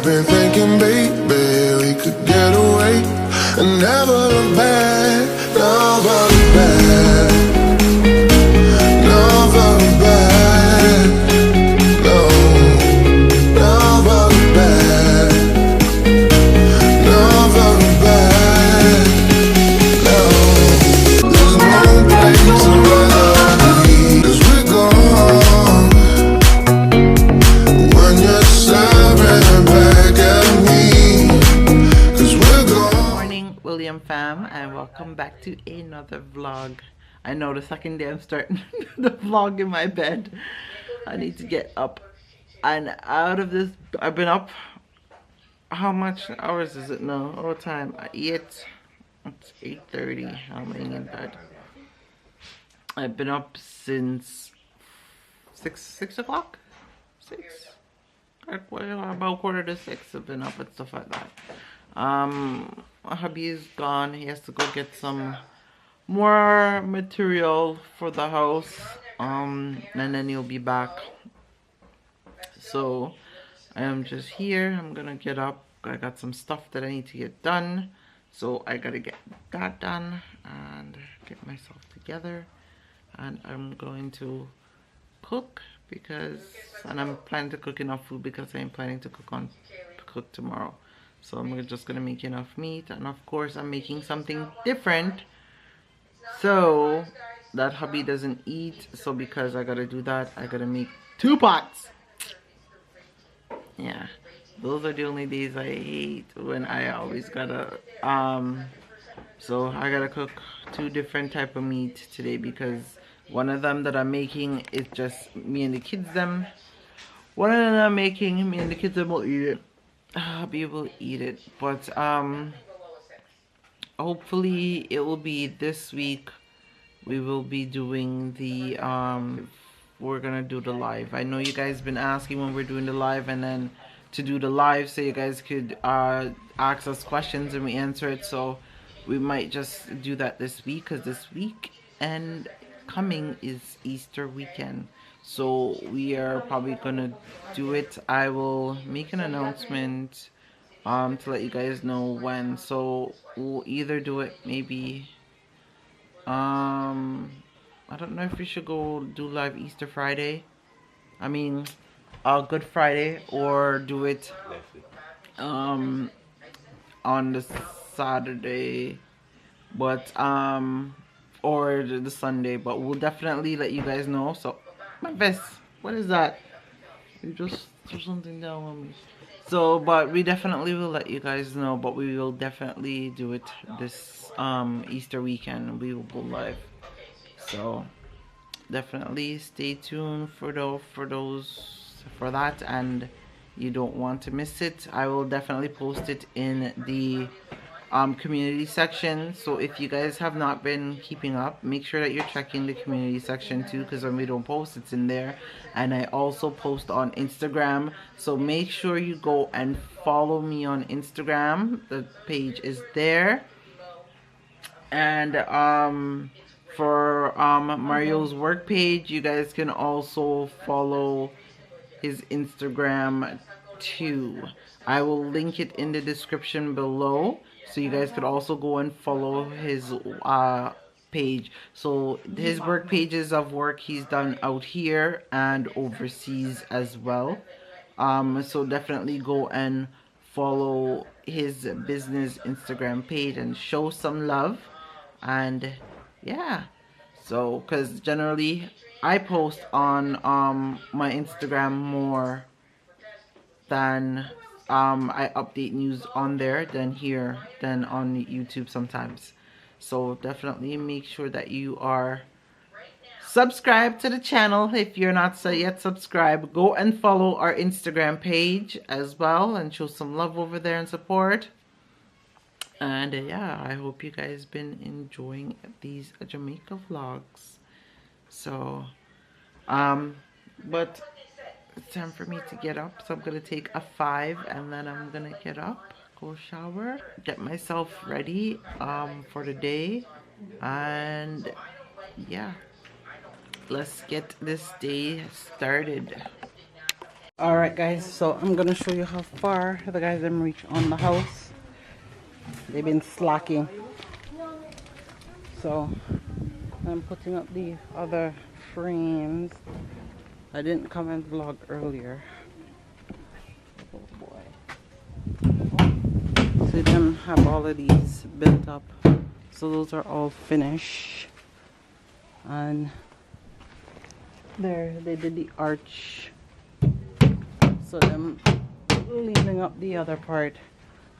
been thinking, baby, we could get away and never look back, never look back, never look back, no, never look back, never look back, no. There's no place I'd rather be, 'cause we're gone when you're staring back at me, 'cause we're gone. Morning, William fam, and welcome back to another vlog. I know the second day I'm starting the vlog in my bed. I need to get up and out of this. I've been up, how much hours is it now? What time? It's 8:30. I'm laying in bed. I've been up since 6 o'clock? 6? About 5:45. I've been up and stuff like that. Hubby is gone. He has to go get some more material for the house. And then he'll be back. So I am just here. I'm gonna get up. I got some stuff that I need to get done. So I gotta get that done and get myself together. And I'm going to cook and I'm planning to cook enough food because I'm planning to cook tomorrow. So I'm just gonna make enough meat, and of course I'm making something different so that hubby doesn't eat. So because I gotta do that, I gotta make 2 pots. Yeah, those are the only days I hate, when I always gotta so I gotta cook 2 different type of meat today, because one of them that I'm making is just me and the kids them. One of them I'm making, me and the kids them will eat it. Hubby will eat it, but hopefully it will be this week. We will be doing the we're gonna do the live. I know you guys been asking when we're doing the live, and then to do the live so you guys could ask us questions and we answer it. So we might just do that this week, because this week and coming is Easter weekend. So we are probably gonna do it. I will make an announcement to let you guys know when. So we'll either do it maybe I don't know if we should go do live Easter Friday. I mean Good Friday, or do it on the Saturday, but or the Sunday, but we'll definitely let you guys know. So my vest, what is that? You just threw something down on me. So but we definitely will let you guys know, but we will definitely do it this Easter weekend. We will go live, so definitely stay tuned for that, and you don't want to miss it. I will definitely post it in the community section. So if you guys have not been keeping up, make sure that you're checking the community section too, because when we don't post, it's in there. And I also post on Instagram, so make sure you go and follow me on Instagram. The page is there. And for Mario's work page, you guys can also follow his Instagram too. I will link it in the description below, so you guys could also go and follow his page. So his work pages of work he's done out here and overseas as well. So definitely go and follow his business Instagram page and show some love. And yeah, so because generally I post on my Instagram more than I update news on there than on YouTube sometimes. So definitely make sure that you are subscribed to the channel. If you're not yet subscribed, go and follow our Instagram page as well and show some love over there and support. And yeah, I hope you guys been enjoying these Jamaica vlogs. So but it's time for me to get up, so I'm gonna take a 5 and then I'm gonna get up, go shower, get myself ready for the day, and yeah, let's get this day started. Alright guys, so I'm gonna show you how far the guys have reached on the house. They've been slacking. So I'm putting up the other frames. I didn't come and vlog earlier. Oh boy. See them have all of these built up. So those are all finished. And there they did the arch. So I'm leaning up the other part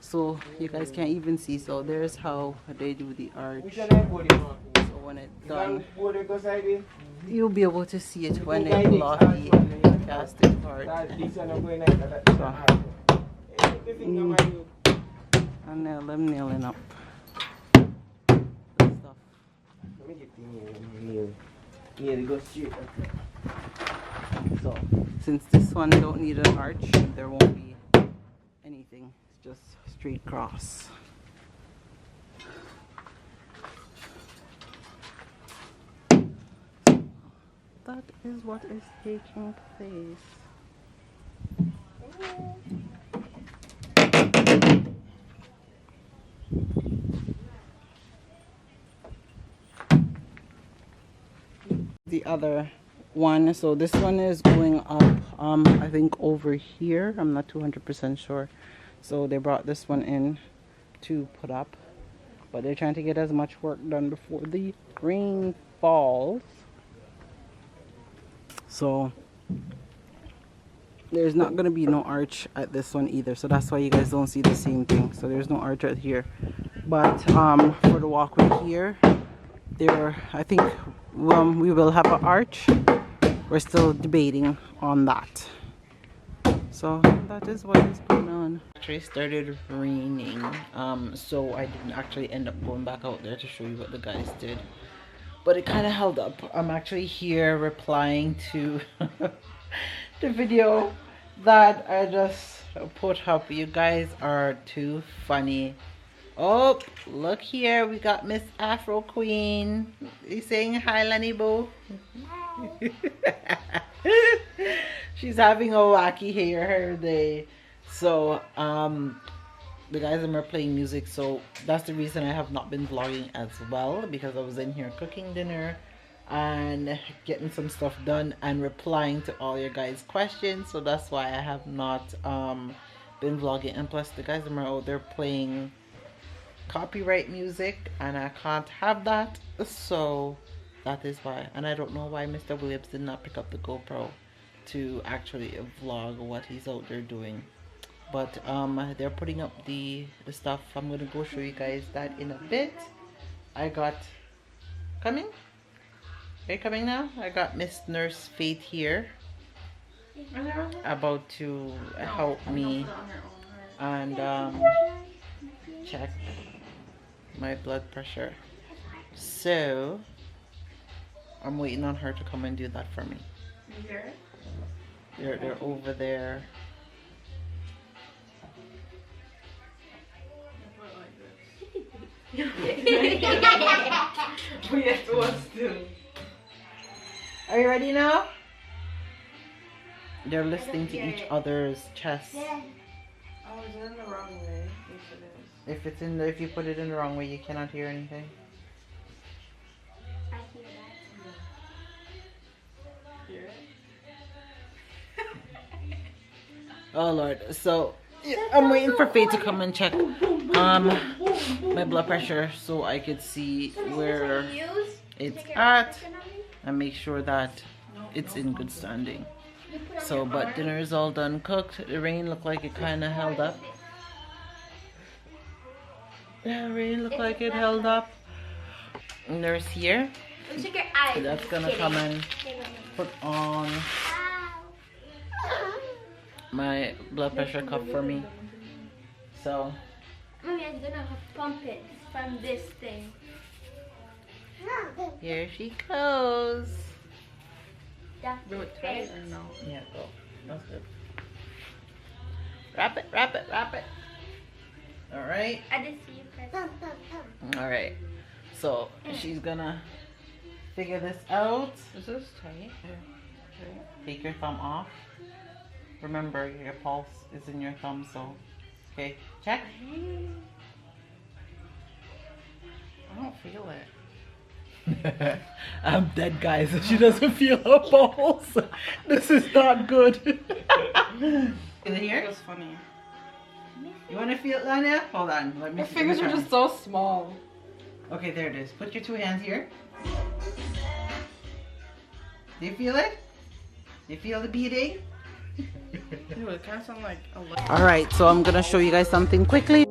so you guys can't even see. So there's how they do the arch. So when it's done, you'll be able to see it when they pull off the plastic part. And now I'm nailing up the stuff. So since this one don't need an arch, there won't be anything. It's just straight cross. That is what is taking place. The other one, so this one is going up I think over here. I'm not 200% sure. So they brought this one in to put up, but they're trying to get as much work done before the rain falls. So there's not going to be no arch at this one either, so that's why you guys don't see the same thing. So there's no arch right here, but for the walkway here, there I think we will have an arch. We're still debating on that. So that is what is going on. Actually started raining, so I didn't actually end up going back out there to show you what the guys did, but it kind of held up. I'm actually here replying to the video that I just put up. You guys are too funny. Oh, look here, we got Miss Afro Queen. You saying hi, Lenny Boo? She's having a wacky hair day. So the guys are playing music, so that's the reason I have not been vlogging as well, because I was in here cooking dinner and getting some stuff done and replying to all your guys' questions. So that's why I have not been vlogging. And plus the guys are out there playing copyright music and I can't have that, so that is why. And I don't know why Mr. Williams did not pick up the GoPro to actually vlog what he's out there doing. But they're putting up the stuff. I'm gonna go show you guys that in a bit. I got coming. Are you coming now? I got Miss Nurse Faith here about to help me and check my blood pressure. So I'm waiting on her to come and do that for me. They're over there. Are you ready now? They're listening to each other's chests. Oh, is it in the wrong way? Yes, it is. If you put it in the wrong way, you cannot hear anything. I hear that. Hear it? Oh Lord. So I'm waiting for Faye to come and check my blood pressure so I could see where it's at and make sure that it's in good standing. So, but dinner is all done cooked. The rain looked like it kind of held up. Yeah, rain looked like it held up. Nurse here. That's gonna come and put on my blood pressure cuff for me. So Mommy, I'm gonna pump it from this thing. here she goes. Do it tight or no? Yeah, go. That's good. Wrap it, wrap it, wrap it. Alright. I just see you press. Alright. So she's gonna figure this out. Is this tight? Take your thumb off. Remember, your pulse is in your thumb, so okay, check. I don't feel it. I'm dead, guys. She doesn't feel her pulse. This is not good. Is it here? It was funny. You want to feel it, Lanya? Hold on. Let me. My fingers are just so small. Okay, there it is. Put your two hands here. Do you feel it? Do you feel the beating? Ew, it kind of sounds like a little. All right, so I'm gonna show you guys something quickly.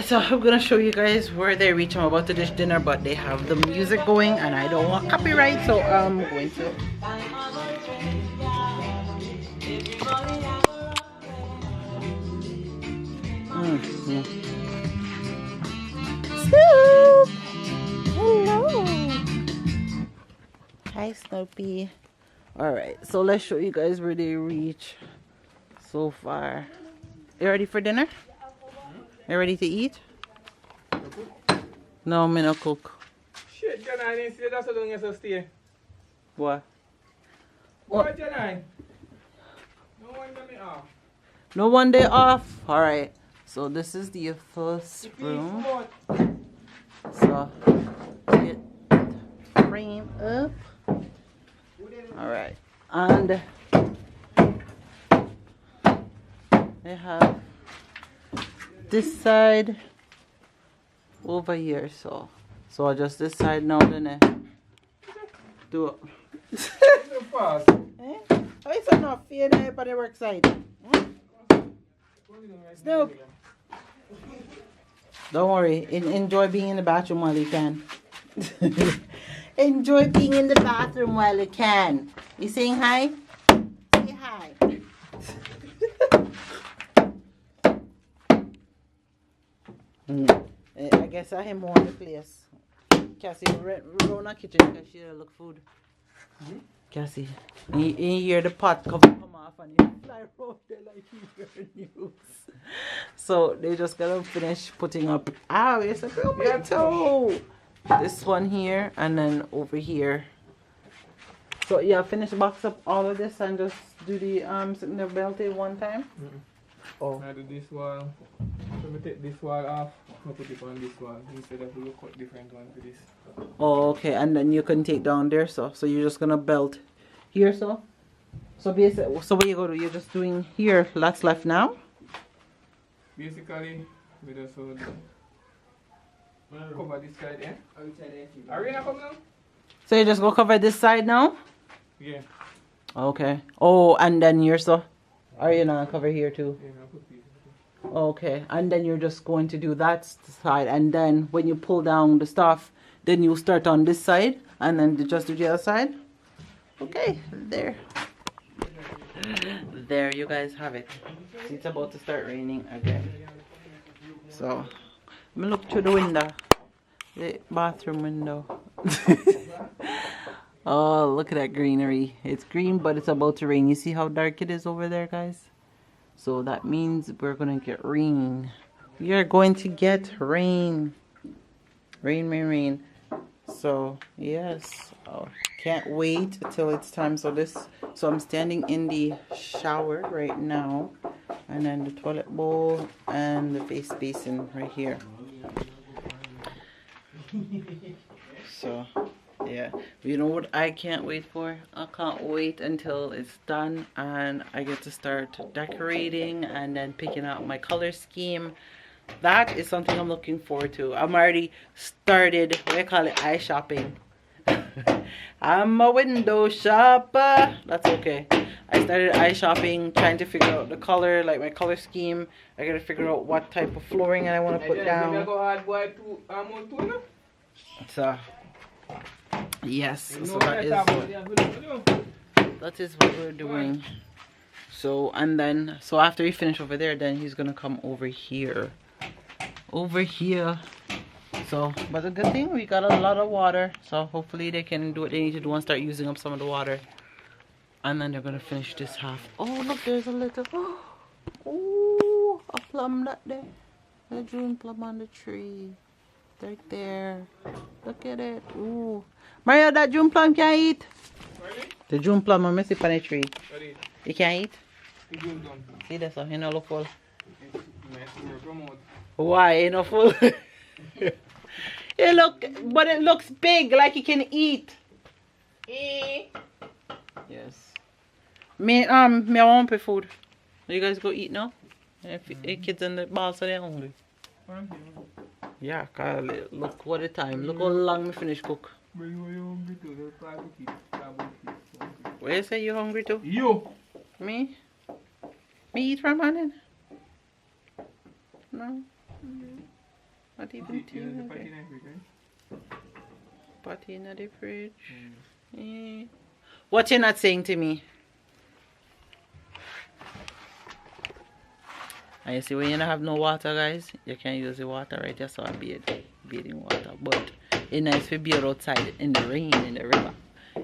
So I'm gonna show you guys where they reach. I'm about to dish dinner, but they have the music going and I don't want copyright, so I'm going to Yeah. Snoop! Hello! Hi, Snoopy. Alright, so let's show you guys where they reach so far. You ready for dinner? You ready to eat? No, me no cook. Shit, Janai, I didn't see that's how long you stay. What? What, Janai? No one got me off. No one day off? Alright, so this is the first room. So, get frame up. Alright, and they have this side over here, so just this side now, then I do it. So fast. Eh? How is it not fear there by the work side? Snoop! Don't worry, enjoy being in the bathroom while you can. Enjoy being in the bathroom while you can. You saying hi? Say hi. I guess I am more in the place. Cassie, run the kitchen because she look food. Cassie, you hear the pot come off and you fly around there like you hear news. So they just gotta finish putting up. Ow, it's a girl my toe. This one here and then over here. So yeah, finish box up all of this and just do the the belt one time. Oh. I do this wall. So we take this wall off. I put it on this wall instead of we cut different one for this. Oh, okay, and then you can take down there, so you're just gonna belt here, so basically, so what you go to? You're just doing here. That's left now. Basically, we just hold cover this side, eh? Are we not come now? So you just go cover this side now. Yeah. Okay. Oh, and then you're so. Are you not cover here too? Yeah, I'll put these. Okay, and then you're just going to do that side, and then when you pull down the stuff, then you start on this side, and then just do the other side. Okay, there. There, you guys have it. It's about to start raining again. So, let me look through the window, the bathroom window. Oh, look at that greenery. It's green, but it's about to rain. You see how dark it is over there, guys? So that means we're gonna get rain. We are going to get rain. Rain, rain, rain. So yes, oh, can't wait till it's time. So I'm standing in the shower right now, and then the toilet bowl and the face basin right here. So yeah, you know what I can't wait for? I can't wait until it's done and I get to start decorating and then picking out my color scheme. That is something I'm looking forward to. I'm already started, what do you call it, eye shopping. I'm a window shopper. That's okay. I started eye shopping, trying to figure out the color, like my color scheme. I gotta figure out what type of flooring I want to put down. So yes, so that is what we're doing. So and then so after we finish over there, then he's gonna come over here. So but the good thing, we got a lot of water, so hopefully they can do what they need to do and start using up some of the water, and then they're gonna finish this half. Oh look, there's a little oh, a plum that there, a June plum on the tree right there. Look at it. Ooh, Mario, that June plum can't eat. Ready? The June plum I miss it on the tree. Ready? You can't eat. You do done. See that's how you know look full. Promote. Why you know full? It look, but it looks big, like you can eat. Yes. Me want pay food. You guys go eat now? If kids in the ball, so they're hungry. Yeah, cause look what the time. Look how long me finish cook. Where you say you hungry too? You. Me? Me eat from morning? No. Not even tea. Patty in the fridge. What you not saying to me? And you see, when you don't have no water, guys, you can use the water right here, so I bathing water. But it's nice to bathe outside in the rain, in the river,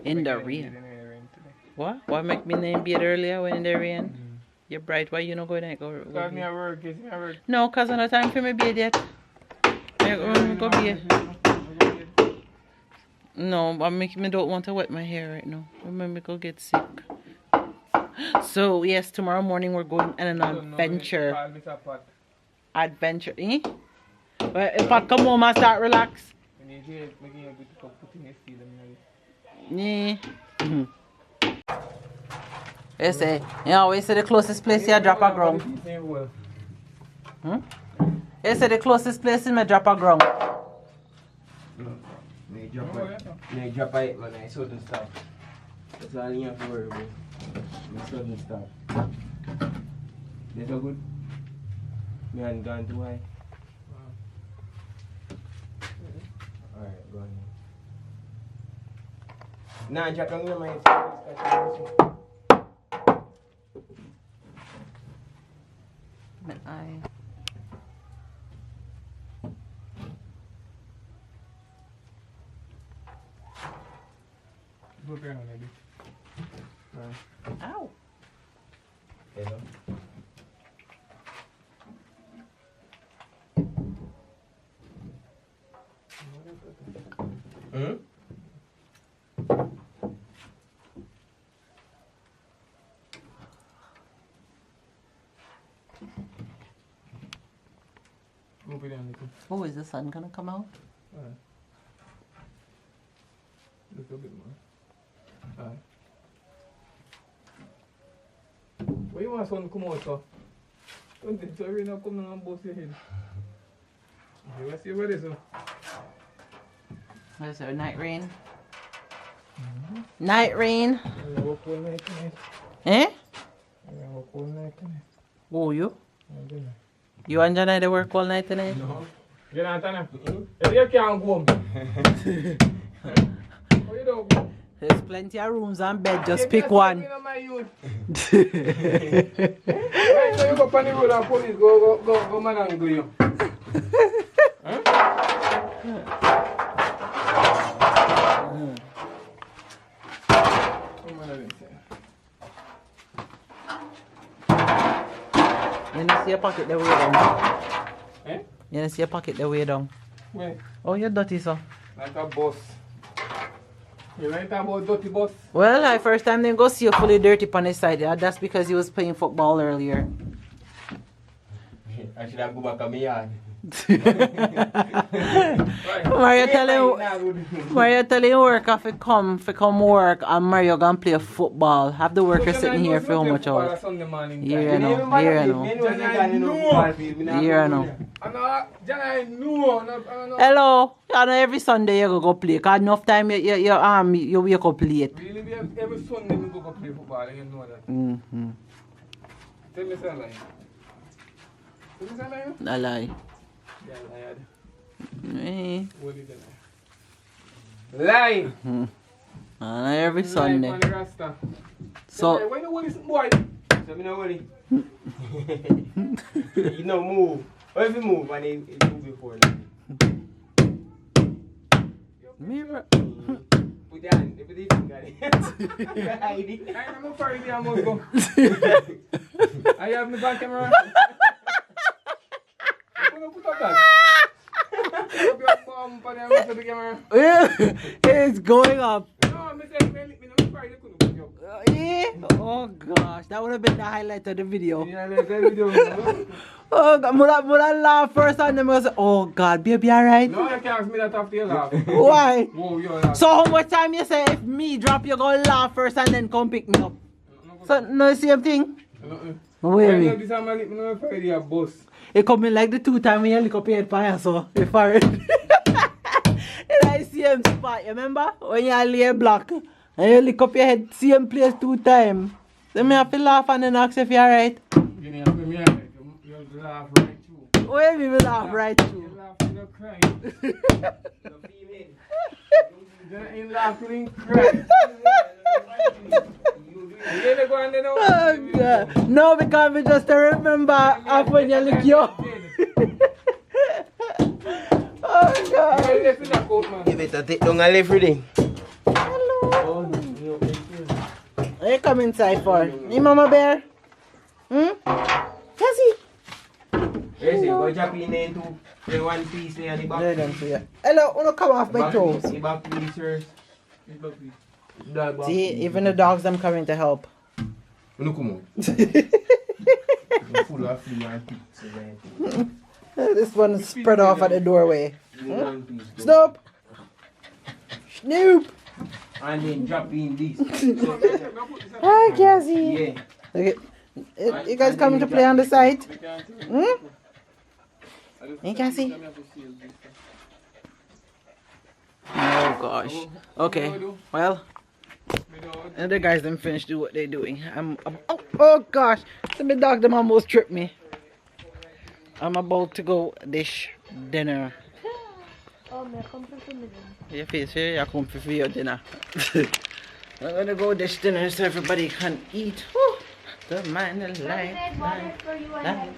in the rain. What? What make me name bathe earlier when in the rain? You're bright. Why you not going there? Go Because me at work, me at work. no, because I'm not time for me bathe yet. Go bathe. No, but me don't want to wet my hair right now. Remember, go get sick. So yes, tomorrow morning we're going on an adventure. Adventure, eh? But if I come home and start relax. Yeah. You say, you always say the closest place you drop a ground. You say the closest place in my drop a ground. May drop it when I sudden stop. That's all you have to worry about. May sudden stop. That's all good? Me and gone too high. Alright, go on. Nah, Jack, I'm gonna mind. But I... Ow. Hello. Hmm? Oh, is the sun gonna come out? Look a bit more. Why you want sun come out so? Don't think so rain come down and bust your head. You want to see what it is? What is there, night rain? Night rain? I work all night tonight. Eh? I work all night tonight. Oh, you? You and Janai they work all night tonight? No. You know, Tana? You can't go home. How you don't go? There's plenty of rooms and bed, just pick one. Right, so you go on the road and police go man and do you. Huh? You don't see your pocket the way down? Eh? You don't see your pocket the way down? Where? Oh, you're dirty, so. Like a boss. You like about dirty boss? Well, I first time they go see you fully dirty on the side. Yeah? That's because you was playing football earlier. I should have go back to my yard. Mario telling work if you come work and Mario gonna play football. Have the worker sitting here for how much hours? Here I know. Hello. I know every Sunday you go play. Cause enough time you wake up late. Really, every Sunday we go play football. You know that. Tell me something. Tell me something. A lie. Eh. Lie. Every Sunday. So. Why you worry, boy? So me no worry. You know move. What if you move and it move before like? Mirror. Put your hand. If it is got it. Hide it. I'm afraid I must go. I have my back camera. Put up that. It's going up. No, me say, me afraid you couldn't put up. Oh gosh, that would have been the highlight of the video. Yeah, like that video. Oh God, would I laugh first and then I say, oh God, baby, alright? No, you can't ask me that after you laugh. Why? Whoa, you laugh. So how much time you say if me drop, you go laugh first and then come pick me up? So, no same thing? Wait. This time I let me know if I boss. It come in like the 2 times when you look up your head fire, so if I in I same spot, you remember? When you lay block and you look up your head, same place 2 times. Then me have to laugh and then ask if you're alright. You laugh right too. Wait, me will laugh right too. You laugh, you cry. You laugh, you cry. You go on there now. Oh God. No, because we just remember of when you look young. Oh God. Give it a take down and left reading. Hello. What you come inside for? Hey, Mama Bear? Cassie? Yes, go drop in there too. The one piece there at the back. There them to you. Hello, wanna come off my toes? The back piece, sir. See, even the dogs them coming to help. Look come on. Full of flea and ticks. This one is spread off at the doorway. Snoop! Snoop! And then drop in this. Hi, Cassie. Yeah. Okay. You guys coming to play on the site? Hey, Cassie. Oh gosh. Okay. Well, and the guys them finished do what they're doing. Oh gosh. So my dog them almost tripped me. I'm about to go dish dinner. Oh, my comfort. Your face here, you're comfy for your dinner. I'm gonna go dish dinner so everybody can eat. Whew. Don't mind the light. For you and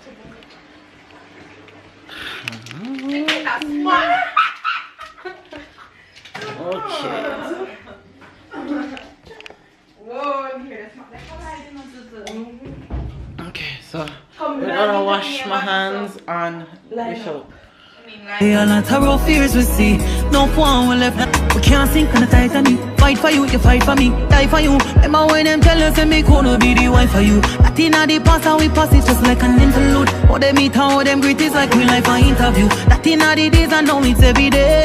Okay. Okay, so we're gonna wash my hands on the soap. A lot of rough fears we see. No one will left. We can't sink on the Titanic. Fight for you, you fight for me. Die for you. Remember when them tell us that me could be the wife for you. That in the past and we pass it just like an interlude. How they meet, how them greet is like real life an interview. That in the days and now it's every day.